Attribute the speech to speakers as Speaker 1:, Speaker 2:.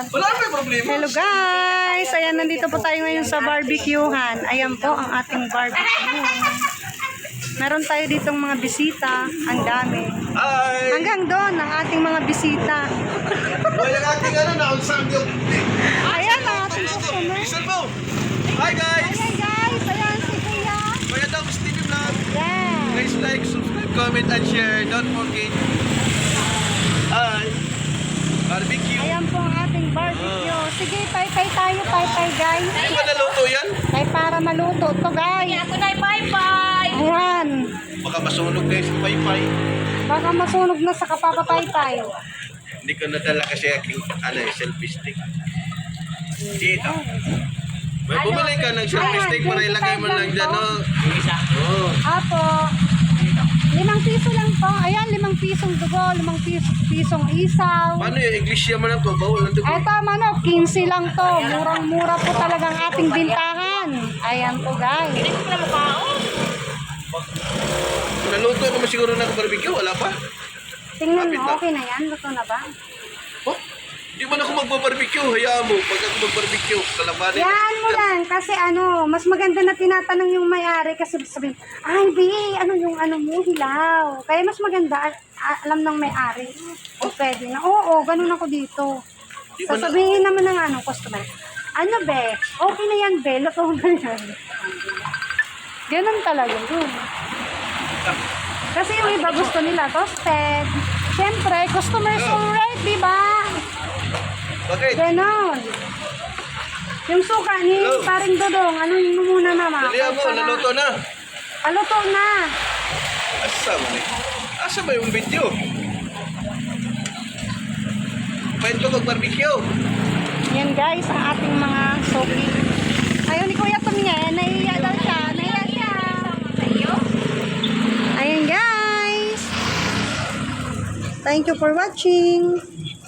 Speaker 1: Wala may problema.
Speaker 2: Hello guys! Ayan, nandito po tayo ngayon sa barbecuehan. Ayan po ang ating barbecue. Meron tayo ditong mga bisita. Ang dami.
Speaker 1: Hi!
Speaker 2: Hanggang doon ang ating mga bisita.
Speaker 1: Wala ang ating ano na, on Sunday.
Speaker 2: Ayan ang ating customer.
Speaker 1: Listen mo! Hi guys!
Speaker 2: Ayan guys! Ayan si Kuya.
Speaker 1: Kaya daw, Stevie Vlog.
Speaker 2: Yeah.
Speaker 1: Guys, like, subscribe, comment, and share. Don't forget. Hi! Barbecue.
Speaker 2: Ayan po ang ating barbecue. Sige, pay-pay tayo. Pay-pay guys.
Speaker 1: Hindi ba naluto yan?
Speaker 2: Ay para maluto to guys.
Speaker 3: Ako na bye-bye!
Speaker 2: Ayan.
Speaker 1: Baka masunog guys, pay-pay.
Speaker 2: Baka masunog na sa kapapapay-pay.
Speaker 1: Hindi ko nadala kasi aking selfie stick. Dito. May bumili ka ng selfie stick para ilagay mo lang dyan, no? Oh.
Speaker 2: Apo. 5 piso lang po. Ayan, 5 pisong dugo, 5 pisong isaw.
Speaker 1: Paano yung English naman ang to? Bawal ang dugo.
Speaker 2: Eto manok, 15 lang to. Murang-mura po talagang ating bintahan. Ayan po guys.
Speaker 1: Naluto naman siguro ng barbecue, wala pa?
Speaker 2: Tingnan mo, okay na yan. Luto na ba?
Speaker 1: Oh, di man ako magbabarbecue. Hayaan mo, pag ako magbarbecue, kalabanin.
Speaker 2: Yan mo lang. Kasi mas maganda na tinatanong yung may-ari kasi sabihin, ay, B, ano yung ano mo, hilaw. Kaya mas maganda, alam ng may-ari. O pwede na. Oo, ganun ako dito. Sasabihin naman ng customer, ano, be, okay na yan, be, luto na yan. Ganun talaga yun. Kasi yung iba gusto nila toasted. Siyempre, customers all right, di ba?
Speaker 1: Bakit?
Speaker 2: Ganon. Yung suka ni
Speaker 1: Hello.
Speaker 2: paring Dodong, ano yung muna mama?
Speaker 1: Dalihan mo, naluto na.
Speaker 2: Paluto na.
Speaker 1: Asa mo eh? Asa ba yung video? Pwede ko mag-barbecue.
Speaker 2: Yan guys, ang ating mga soki. Ayaw ni Kuya tumingin, nahiya daw siya. Nahiya siya. Ayan guys. Thank you for watching.